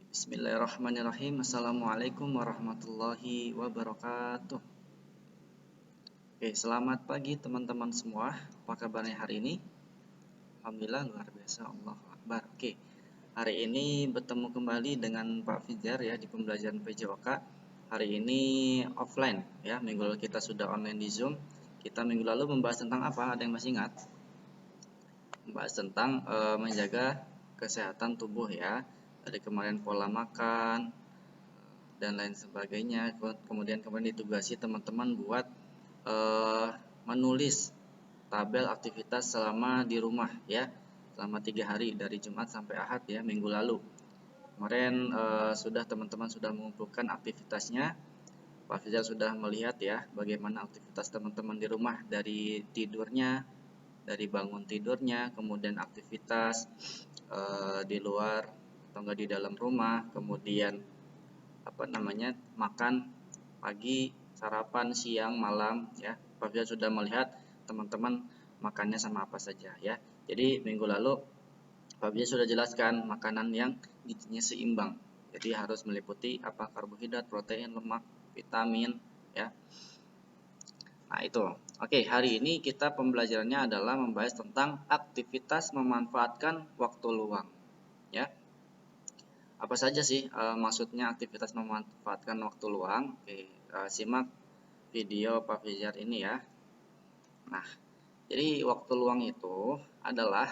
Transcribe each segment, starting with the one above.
Bismillahirrahmanirrahim. Assalamualaikum warahmatullahi wabarakatuh. Oke, selamat pagi teman-teman semua. Apa kabarnya hari ini? Alhamdulillah luar biasa. Allahu Akbar. Oke, hari ini bertemu kembali dengan Pak Fijar ya di pembelajaran PJOK. Hari ini offline ya. Minggu lalu kita sudah online di Zoom. Kita minggu lalu membahas tentang apa? Ada yang masih ingat? Membahas tentang menjaga kesehatan tubuh ya. Dari kemarin pola makan, dan lain sebagainya. Kemudian ditugasi teman-teman buat menulis tabel aktivitas selama di rumah ya, selama 3 hari dari Jumat sampai Ahad ya, minggu lalu. Kemarin sudah teman-teman sudah mengumpulkan aktivitasnya. Pak Fizal sudah melihat ya bagaimana aktivitas teman-teman di rumah, dari tidurnya, dari bangun tidurnya, kemudian aktivitas di luar atau enggak di dalam rumah, kemudian makan pagi, sarapan, siang, malam ya. Pak Fizal sudah melihat teman-teman makannya sama apa saja ya. Jadi minggu lalu Pak Fizal sudah jelaskan makanan yang gizinya seimbang. Jadi harus meliputi apa, karbohidrat, protein, lemak, vitamin ya. Nah, itu. Oke, hari ini kita pembelajarannya adalah membahas tentang aktivitas memanfaatkan waktu luang ya. Apa saja sih maksudnya aktivitas memanfaatkan waktu luang? Oke, simak video Pak Fijar ini ya. Nah, jadi waktu luang itu adalah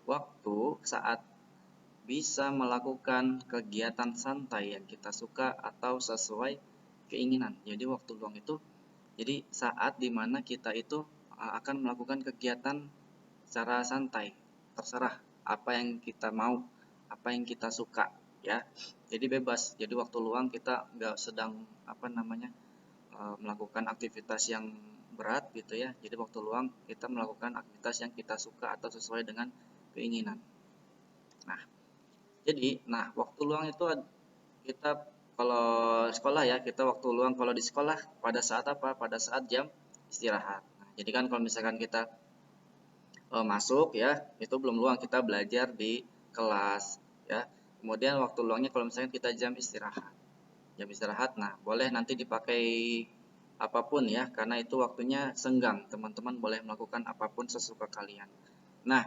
waktu saat bisa melakukan kegiatan santai yang kita suka atau sesuai keinginan. Jadi waktu luang itu jadi saat dimana kita itu akan melakukan kegiatan secara santai, terserah apa yang kita mau, apa yang kita suka ya. Jadi bebas. Jadi waktu luang kita nggak sedang melakukan aktivitas yang berat gitu ya. Jadi waktu luang kita melakukan aktivitas yang kita suka atau sesuai dengan keinginan. Nah, waktu luang itu kita kalau sekolah ya, kita waktu luang kalau di sekolah pada saat apa? Pada saat jam istirahat. Nah, jadi kan kalau misalkan kita masuk ya, itu belum luang, kita belajar di kelas ya. Kemudian waktu luangnya kalau misalkan kita jam istirahat. Jam istirahat, nah boleh nanti dipakai apapun ya, karena itu waktunya senggang. Teman-teman boleh melakukan apapun sesuka kalian. Nah,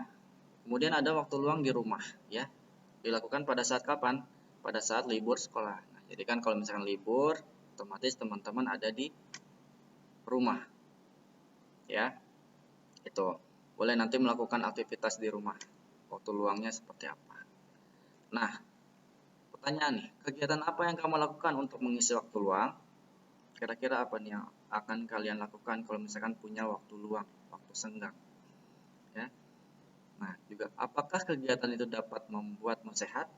kemudian ada waktu luang di rumah ya. Dilakukan pada saat kapan? Pada saat libur sekolah. Nah, jadi kan kalau misalkan libur, otomatis teman-teman ada di rumah ya. Itu boleh nanti melakukan aktivitas di rumah. Waktu luangnya seperti apa? Nah, pertanyaan nih, kegiatan apa yang kamu lakukan untuk mengisi waktu luang? Kira-kira apa nih yang akan kalian lakukan kalau misalkan punya waktu luang, waktu senggang? Ya. Nah, juga apakah kegiatan itu dapat membuatmu sehat?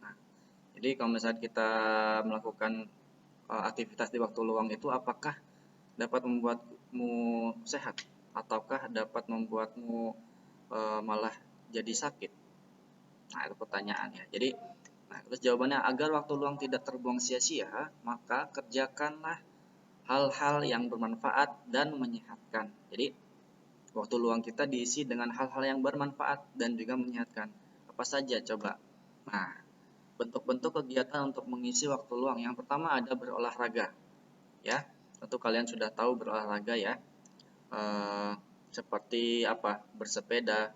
Nah, jadi kalau misalkan kita melakukan aktivitas di waktu luang itu, apakah dapat membuatmu sehat ataukah dapat membuatmu malah jadi sakit? Nah, itu pertanyaannya. Jadi, terus jawabannya, agar waktu luang tidak terbuang sia-sia, maka kerjakanlah hal-hal yang bermanfaat dan menyehatkan. Jadi, waktu luang kita diisi dengan hal-hal yang bermanfaat dan juga menyehatkan. Apa saja coba? Nah, bentuk-bentuk kegiatan untuk mengisi waktu luang. Yang pertama ada berolahraga. Ya, tentu kalian sudah tahu berolahraga ya. Seperti apa? Bersepeda,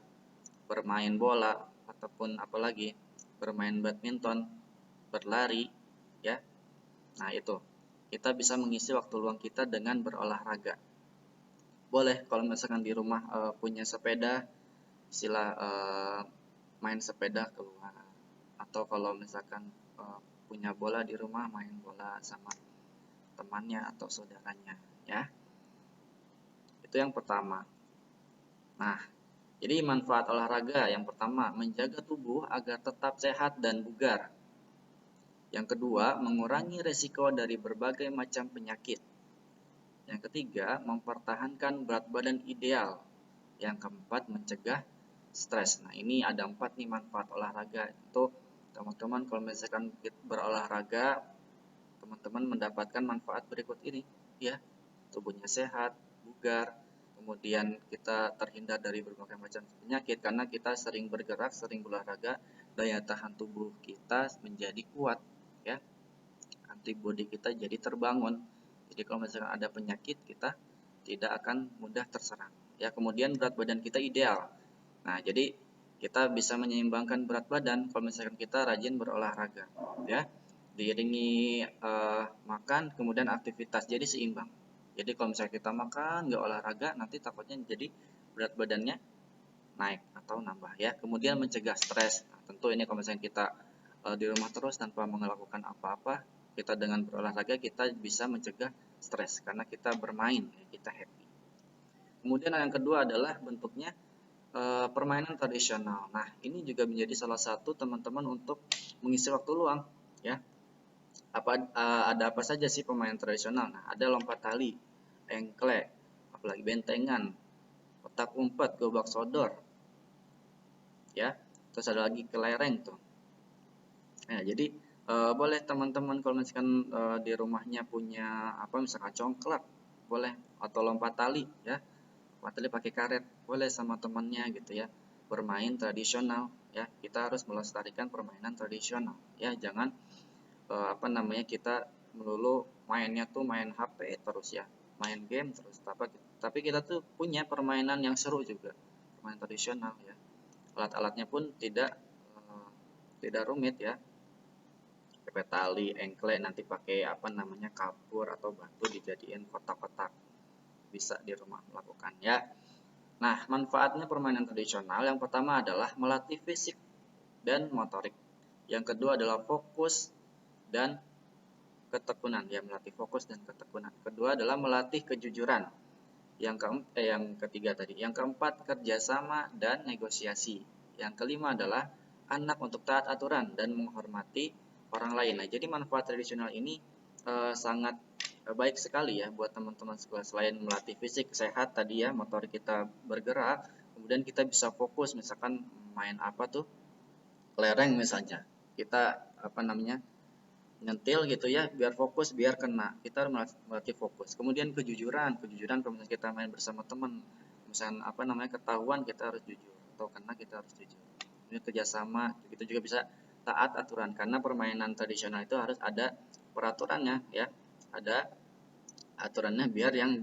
bermain bola, ataupun apalagi bermain badminton, berlari ya. Nah, itu kita bisa mengisi waktu luang kita dengan berolahraga. Boleh kalau misalkan di rumah punya sepeda, istilah main sepeda keluar, atau kalau misalkan punya bola di rumah, main bola sama temannya atau saudaranya ya. Itu yang pertama. Nah, jadi manfaat olahraga yang pertama, menjaga tubuh agar tetap sehat dan bugar. Yang kedua, mengurangi resiko dari berbagai macam penyakit. Yang ketiga, mempertahankan berat badan ideal. Yang keempat, mencegah stres. Nah, ini ada 4 nih manfaat olahraga. Itu teman-teman kalau misalkan berolahraga, teman-teman mendapatkan manfaat berikut ini ya. Tubuhnya sehat, bugar, kemudian kita terhindar dari berbagai macam penyakit karena kita sering bergerak, sering berolahraga, daya tahan tubuh kita menjadi kuat, ya. Antibodi kita jadi terbangun. Jadi kalau misalkan ada penyakit, kita tidak akan mudah terserang. Ya, kemudian berat badan kita ideal. Nah, jadi kita bisa menyeimbangkan berat badan kalau misalkan kita rajin berolahraga, ya. Diiringi makan, kemudian aktivitas, jadi seimbang. Jadi kalau misalnya kita makan nggak olahraga, nanti takutnya jadi berat badannya naik atau nambah, ya. Kemudian mencegah stres. Nah, tentu ini kalau misalnya kita di rumah terus tanpa melakukan apa-apa, kita dengan berolahraga kita bisa mencegah stres karena kita bermain, ya, kita happy. Kemudian yang kedua adalah bentuknya permainan tradisional. Nah, ini juga menjadi salah satu teman-teman untuk mengisi waktu luang, ya. Ada apa saja sih permainan tradisional? Nah, ada lompat tali, engklek, apalagi bentengan, petak umpet, gobak sodor, ya. Terus ada lagi kelereng tuh. Nah, jadi boleh teman-teman kalau misalkan di rumahnya punya apa misalkan congklak, boleh, atau lompat tali, ya. Lompat tali pakai karet, boleh sama temannya gitu, ya. Bermain tradisional, ya. Kita harus melestarikan permainan tradisional, ya. Jangan kita melulu mainnya tuh main HP terus, ya, main game terus, tapi kita tuh punya permainan yang seru juga, permainan tradisional, ya. Alat-alatnya pun tidak rumit, ya. Pakai tali, engklek, nanti pakai kapur atau batu dijadiin kotak-kotak, bisa di rumah melakukan, ya. Nah, manfaatnya permainan tradisional yang pertama adalah melatih fisik dan motorik. Yang kedua adalah fokus dan ketekunan, ya, melatih fokus dan ketekunan. Kedua adalah melatih kejujuran. Yang ketiga tadi. Yang keempat, kerjasama dan negosiasi. Yang kelima adalah anak untuk taat aturan dan menghormati orang lain. Nah, jadi manfaat tradisional ini sangat baik sekali, ya, buat teman-teman sekolah. Selain melatih fisik sehat tadi, ya, motor kita bergerak, kemudian kita bisa fokus, misalkan main apa tuh, kelereng misalnya. Kita nyentil gitu, ya, biar fokus, biar kena, kita harus melatih fokus. Kemudian kejujuran kalau misalnya kita main bersama teman, misalnya ketahuan, kita harus jujur, atau kena kita harus jujur. Ini kerjasama, itu juga bisa taat aturan, karena permainan tradisional itu harus ada peraturannya, ya, ada aturannya biar yang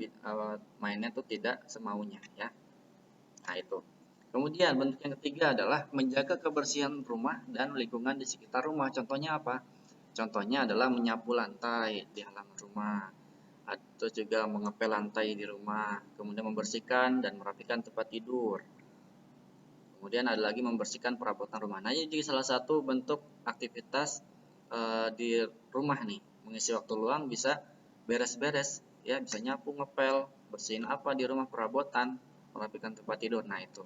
mainnya tuh tidak semaunya, ya. Nah, itu. Kemudian bentuk yang ketiga adalah menjaga kebersihan rumah dan lingkungan di sekitar rumah. Contohnya apa? Contohnya adalah menyapu lantai di halaman rumah, atau juga mengepel lantai di rumah, kemudian membersihkan dan merapikan tempat tidur. Kemudian ada lagi membersihkan perabotan rumah. Nah, ini juga salah satu bentuk aktivitas di rumah nih. Mengisi waktu luang bisa beres-beres, ya, bisa nyapu, ngepel, bersihin apa di rumah, perabotan, merapikan tempat tidur. Nah, itu.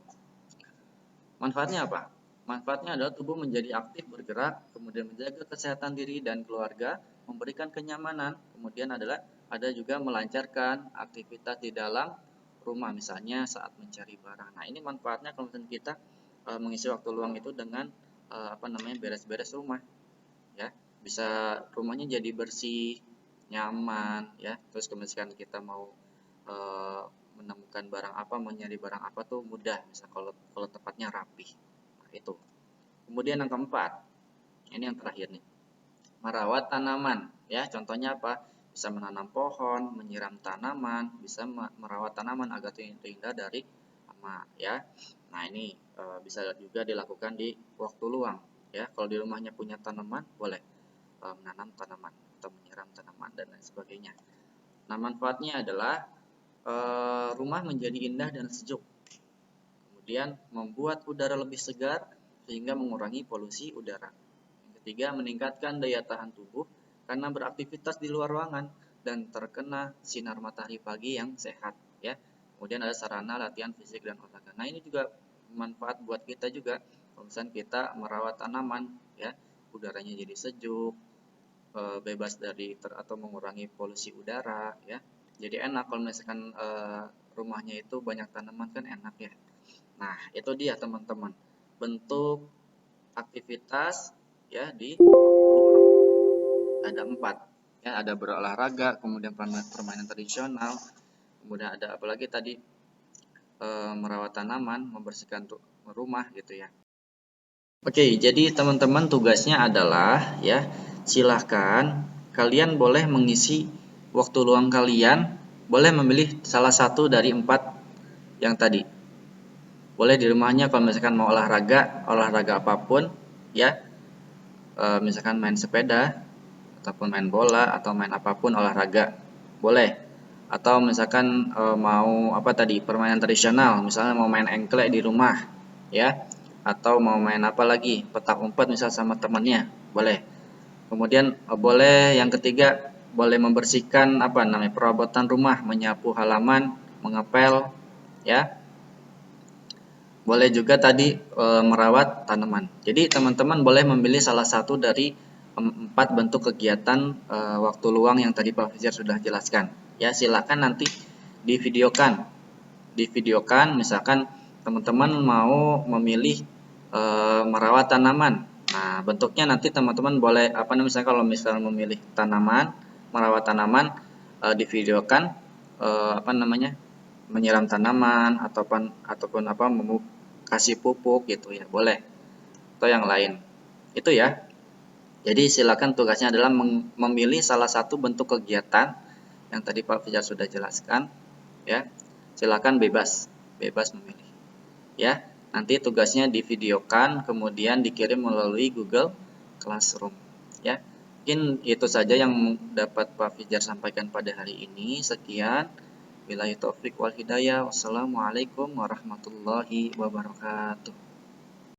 Manfaatnya apa? Manfaatnya adalah tubuh menjadi aktif bergerak, kemudian menjaga kesehatan diri dan keluarga, memberikan kenyamanan, kemudian ada juga melancarkan aktivitas di dalam rumah, misalnya saat mencari barang. Nah, ini manfaatnya kalau misalnya kita mengisi waktu luang itu dengan beres-beres rumah, ya. Bisa rumahnya jadi bersih, nyaman, ya. Terus kalau misalkan kita mau menemukan barang apa, mencari barang apa tuh mudah, misal kalau tempatnya rapi. Nah, itu. Kemudian yang keempat, ini yang terakhir nih, merawat tanaman, ya. Contohnya apa? Bisa menanam pohon, menyiram tanaman, bisa merawat tanaman agar terhindar dari hama, ya. Nah, ini bisa juga dilakukan di waktu luang, ya. Kalau di rumahnya punya tanaman, boleh menanam tanaman atau menyiram tanaman dan lain sebagainya. Nah, manfaatnya adalah rumah menjadi indah dan sejuk. Kemudian membuat udara lebih segar sehingga mengurangi polusi udara. Yang ketiga, meningkatkan daya tahan tubuh karena beraktivitas di luar ruangan dan terkena sinar matahari pagi yang sehat, ya. Kemudian ada sarana latihan fisik dan olahraga. Nah, ini juga manfaat buat kita juga. Kalau misalnya kita merawat tanaman, ya, udaranya jadi sejuk, bebas dari atau mengurangi polusi udara, ya. Jadi enak kalau misalkan rumahnya itu banyak tanaman, kan enak, ya. Nah, itu dia teman-teman, bentuk aktivitas, ya, di waktu luang. Ada 4, ya, ada berolahraga, kemudian permainan tradisional, kemudian ada apalagi tadi, merawat tanaman, membersihkan rumah gitu, ya. Oke, jadi teman-teman tugasnya adalah ya, silahkan kalian boleh mengisi waktu luang kalian, boleh memilih salah satu dari 4 yang tadi. Boleh di rumahnya kalau misalkan mau olahraga apapun ya, misalkan main sepeda ataupun main bola atau main apapun olahraga boleh, atau misalkan mau apa tadi, permainan tradisional, misalnya mau main engklek di rumah ya, atau mau main apa lagi, petak umpet misal sama temannya boleh. Kemudian boleh yang ketiga, boleh membersihkan apa namanya, perabotan rumah, menyapu halaman, mengepel ya. Boleh juga tadi merawat tanaman. Jadi teman-teman boleh memilih salah satu dari 4 bentuk kegiatan waktu luang yang tadi Pak Fajar sudah jelaskan. Ya, silakan nanti divideokan. Divideokan misalkan teman-teman mau memilih merawat tanaman. Nah, bentuknya nanti teman-teman boleh apa namanya, misalnya kalau misalnya memilih tanaman, merawat tanaman, divideokan apa namanya, menyiram tanaman ataupun apa, kasih pupuk gitu ya, boleh, atau yang lain itu ya. Jadi silakan, tugasnya adalah memilih salah satu bentuk kegiatan yang tadi Pak Fajar sudah jelaskan ya. Silakan bebas bebas memilih ya. Nanti tugasnya divideokan kemudian dikirim melalui Google Classroom ya. Mungkin itu saja yang dapat Pak Fajar sampaikan pada hari ini. Sekian. Billahi taufik wal hidayah. Wassalamualaikum warahmatullahi wabarakatuh.